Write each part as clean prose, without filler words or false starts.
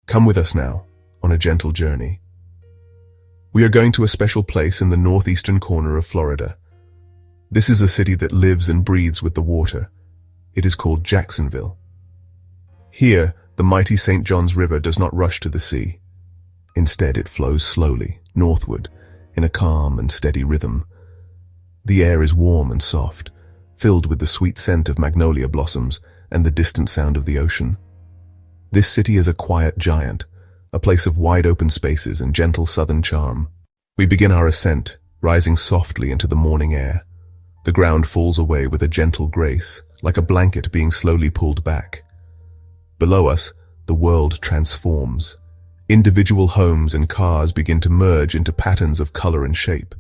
Come with us now, on a gentle journey. We are going to a special place in the northeastern corner of Florida. This is a city that lives and breathes with the water. It is called Jacksonville. Here, the mighty St. John's River does not rush to the sea. Instead, it flows slowly, northward, in a calm and steady rhythm. The air is warm and soft, filled with the sweet scent of magnolia blossoms and the distant sound of the ocean. This city is a quiet giant, a place of wide-open spaces and gentle southern charm. We begin our ascent, rising softly into the morning air. The ground falls away with a gentle grace, like a blanket being slowly pulled back. Below us, the world transforms. Individual homes and cars begin to merge into patterns of color and shape.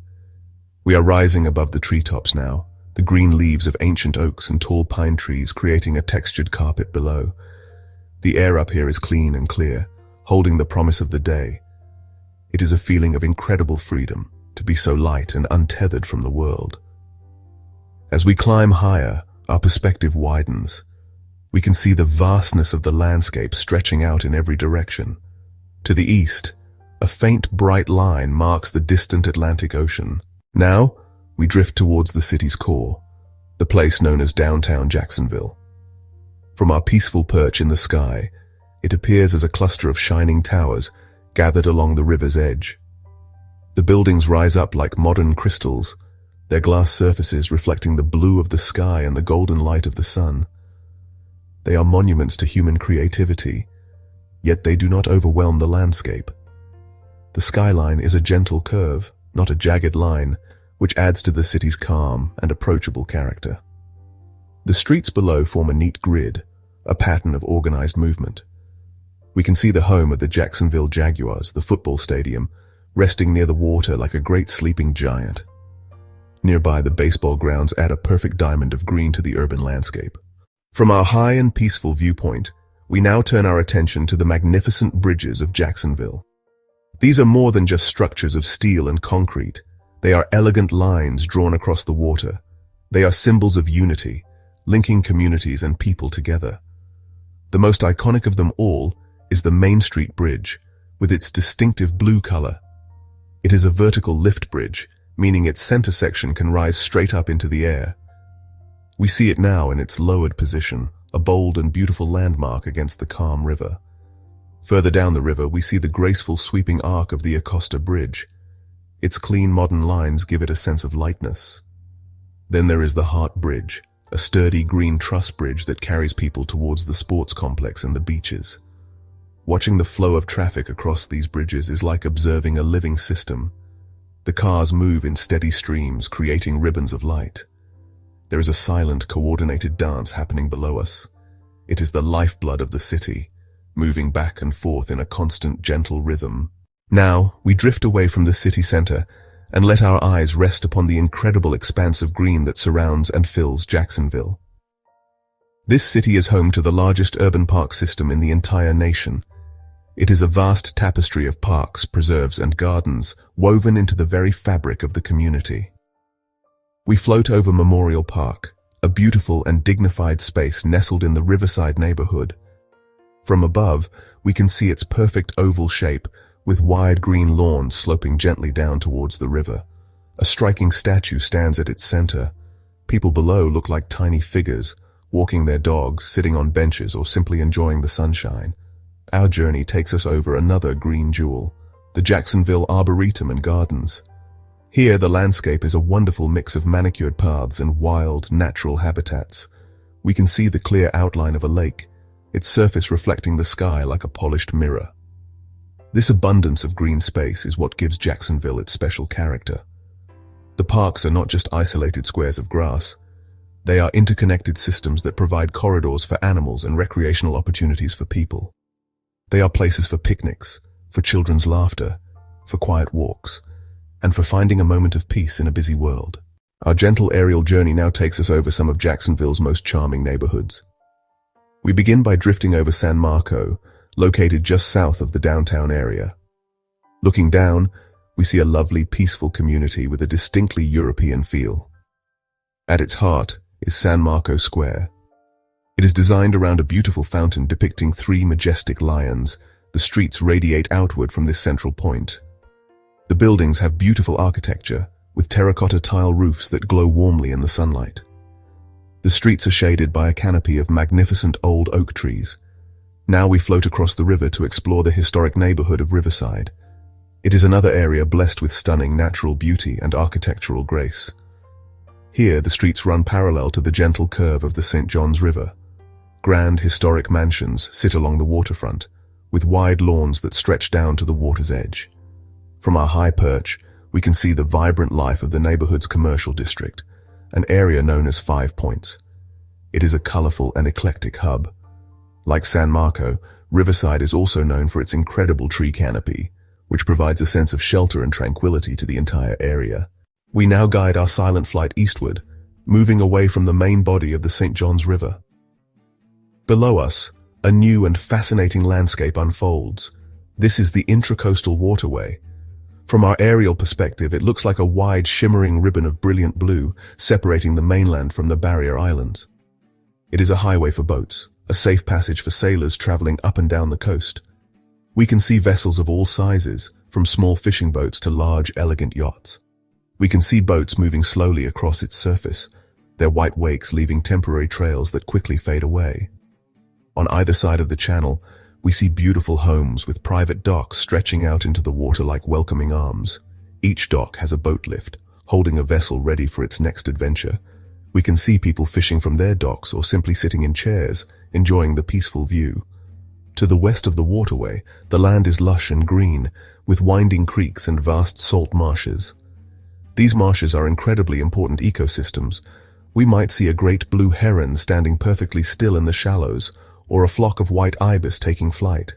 We are rising above the treetops now, the green leaves of ancient oaks and tall pine trees creating a textured carpet below. The air up here is clean and clear, holding the promise of the day. It is a feeling of incredible freedom to be so light and untethered from the world. As we climb higher, our perspective widens. We can see the vastness of the landscape stretching out in every direction. To the east, a faint bright line marks the distant Atlantic Ocean. Now, we drift towards the city's core, the place known as downtown Jacksonville. From our peaceful perch in the sky, it appears as a cluster of shining towers gathered along the river's edge. The buildings rise up like modern crystals, their glass surfaces reflecting the blue of the sky and the golden light of the sun. They are monuments to human creativity, yet they do not overwhelm the landscape. The skyline is a gentle curve, not a jagged line, which adds to the city's calm and approachable character. The streets below form a neat grid, a pattern of organized movement. We can see the home of the Jacksonville Jaguars, the football stadium, resting near the water like a great sleeping giant. Nearby, the baseball grounds add a perfect diamond of green to the urban landscape. From our high and peaceful viewpoint, we now turn our attention to the magnificent bridges of Jacksonville. These are more than just structures of steel and concrete. They are elegant lines drawn across the water. They are symbols of unity, linking communities and people together. The most iconic of them all is the Main Street Bridge, with its distinctive blue color. It is a vertical lift bridge, meaning its center section can rise straight up into the air. We see it now in its lowered position, a bold and beautiful landmark against the calm river. Further down the river, we see the graceful sweeping arc of the Acosta Bridge. Its clean modern lines give it a sense of lightness. Then there is the Hart Bridge, a sturdy green truss bridge that carries people towards the sports complex and the beaches. Watching the flow of traffic across these bridges is like observing a living system. The cars move in steady streams, creating ribbons of light. There is a silent, coordinated dance happening below us. It is the lifeblood of the city, moving back and forth in a constant, gentle rhythm. Now, we drift away from the city center and let our eyes rest upon the incredible expanse of green that surrounds and fills Jacksonville. This city is home to the largest urban park system in the entire nation. It is a vast tapestry of parks, preserves, and gardens woven into the very fabric of the community. We float over Memorial Park, a beautiful and dignified space nestled in the Riverside neighborhood. From above, we can see its perfect oval shape, with wide green lawns sloping gently down towards the river. A striking statue stands at its center. People below look like tiny figures, walking their dogs, sitting on benches, or simply enjoying the sunshine. Our journey takes us over another green jewel, the Jacksonville Arboretum and Gardens. Here, the landscape is a wonderful mix of manicured paths and wild, natural habitats. We can see the clear outline of a lake, its surface reflecting the sky like a polished mirror. This abundance of green space is what gives Jacksonville its special character. The parks are not just isolated squares of grass. They are interconnected systems that provide corridors for animals and recreational opportunities for people. They are places for picnics, for children's laughter, for quiet walks, and for finding a moment of peace in a busy world. Our gentle aerial journey now takes us over some of Jacksonville's most charming neighborhoods. We begin by drifting over San Marco, located just south of the downtown area. Looking down, we see a lovely, peaceful community with a distinctly European feel. At its heart is San Marco Square. It is designed around a beautiful fountain depicting three majestic lions, the streets radiate outward from this central point. The buildings have beautiful architecture, with terracotta tile roofs that glow warmly in the sunlight. The streets are shaded by a canopy of magnificent old oak trees. Now we float across the river to explore the historic neighborhood of Riverside. It is another area blessed with stunning natural beauty and architectural grace. Here, the streets run parallel to the gentle curve of the St. Johns River. Grand historic mansions sit along the waterfront, with wide lawns that stretch down to the water's edge. From our high perch, we can see the vibrant life of the neighborhood's commercial district, an area known as 5 Points. It is a colorful and eclectic hub. Like San Marco, Riverside is also known for its incredible tree canopy, which provides a sense of shelter and tranquility to the entire area. We now guide our silent flight eastward, moving away from the main body of the St. Johns River. Below us, a new and fascinating landscape unfolds. This is the Intracoastal Waterway. From our aerial perspective, it looks like a wide, shimmering ribbon of brilliant blue separating the mainland from the barrier islands. It is a highway for boats, a safe passage for sailors traveling up and down the coast. We can see vessels of all sizes, from small fishing boats to large, elegant yachts. We can see boats moving slowly across its surface, their white wakes leaving temporary trails that quickly fade away. On either side of the channel, we see beautiful homes with private docks stretching out into the water like welcoming arms. Each dock has a boat lift, holding a vessel ready for its next adventure. We can see people fishing from their docks or simply sitting in chairs, enjoying the peaceful view. To the west of the waterway, the land is lush and green, with winding creeks and vast salt marshes. These marshes are incredibly important ecosystems. We might see a great blue heron standing perfectly still in the shallows, or a flock of white ibis taking flight.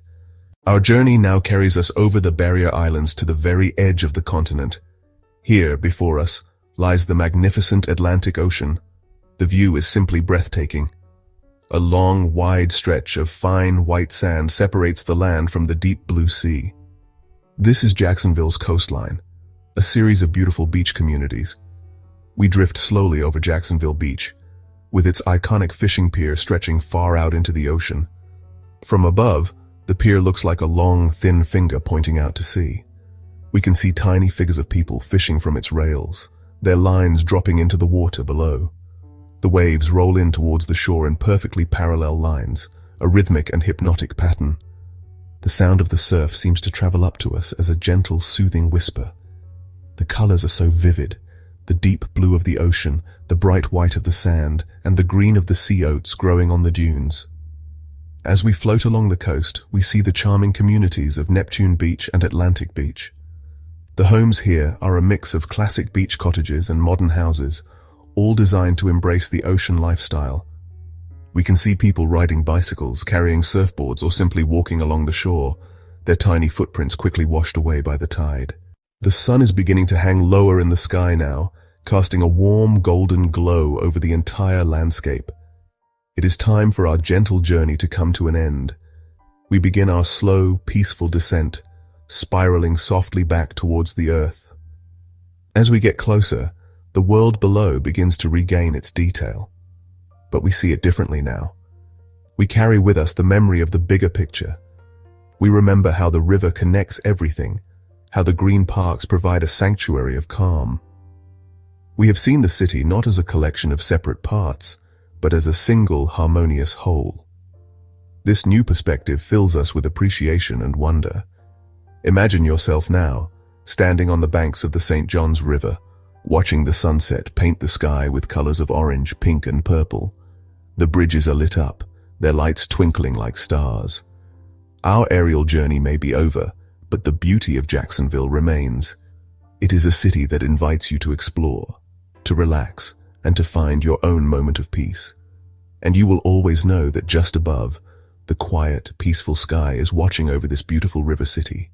Our journey now carries us over the barrier islands to the very edge of the continent. Here, before us, lies the magnificent Atlantic Ocean. The view is simply breathtaking. A long, wide stretch of fine white sand separates the land from the deep blue sea. This is Jacksonville's coastline, a series of beautiful beach communities. We drift slowly over Jacksonville Beach, with its iconic fishing pier stretching far out into the ocean. From above, the pier looks like a long, thin finger pointing out to sea. We can see tiny figures of people fishing from its rails, their lines dropping into the water below. The waves roll in towards the shore in perfectly parallel lines, a rhythmic and hypnotic pattern. The sound of the surf seems to travel up to us as a gentle, soothing whisper. The colors are so vivid. The deep blue of the ocean, the bright white of the sand, and the green of the sea oats growing on the dunes. As we float along the coast, we see the charming communities of Neptune Beach and Atlantic Beach. The homes here are a mix of classic beach cottages and modern houses, all designed to embrace the ocean lifestyle. We can see people riding bicycles, carrying surfboards, or simply walking along the shore, their tiny footprints quickly washed away by the tide. The sun is beginning to hang lower in the sky now, casting a warm golden glow over the entire landscape. It is time for our gentle journey to come to an end. We begin our slow, peaceful descent, spiraling softly back towards the earth. As we get closer, the world below begins to regain its detail. But we see it differently now. We carry with us the memory of the bigger picture. We remember how the river connects everything, how the green parks provide a sanctuary of calm. We have seen the city not as a collection of separate parts, but as a single harmonious whole. This new perspective fills us with appreciation and wonder. Imagine yourself now, standing on the banks of the St. Johns River, watching the sunset paint the sky with colors of orange, pink, and purple. The bridges are lit up, their lights twinkling like stars. Our aerial journey may be over, but the beauty of Jacksonville remains. It is a city that invites you to explore, to relax, and to find your own moment of peace. And you will always know that just above, the quiet, peaceful sky is watching over this beautiful river city.